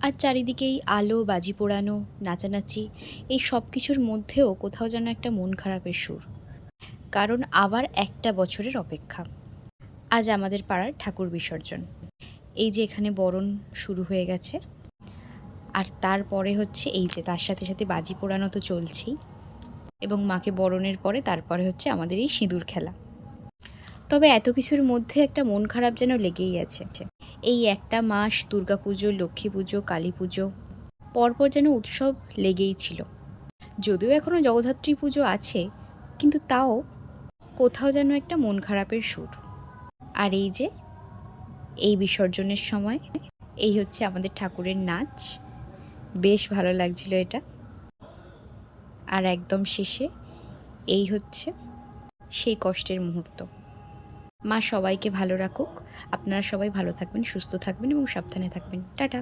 আর চারিদিকেই আলো, বাজি পোড়ানো, নাচানাচি, এই সব কিছুর মধ্যেও কোথাও যেন একটা মন খারাপের সুর। কারণ আবার একটা বছরের অপেক্ষা। আজ আমাদের পাড়ার ঠাকুর বিসর্জন। এই যে এখানে বরণ শুরু হয়ে গেছে, আর তারপরে হচ্ছে এই যে তার সাথে সাথে বাজি পোড়ানো তো চলছেই, এবং মাকে বরণের পরে তারপরে হচ্ছে আমাদের এই সিঁদুর খেলা। তবে এত কিছুর মধ্যে একটা মন খারাপ যেন লেগেই আছে। এই একটা মাস দুর্গাপুজো, লক্ষ্মী পুজো, কালী পুজো, পরপর যেন উৎসব লেগেই ছিল। যদিও এখনও জগদ্ধাত্রী পুজো আছে, কিন্তু তাও কোথাও যেন একটা মন খারাপের সুর। আর এই যে এই বিসর্জনের সময় এই হচ্ছে আমাদের ঠাকুরের নাচ, বেশ ভালো লাগছিল এটা। আর একদম শেষে এই হচ্ছে সেই কষ্টের মুহূর্ত। মা সবাইকে ভালো রাখুক। আপনারা সবাই ভালো থাকবেন, সুস্থ থাকবেন এবং সাবধানে থাকবেন। টাটা।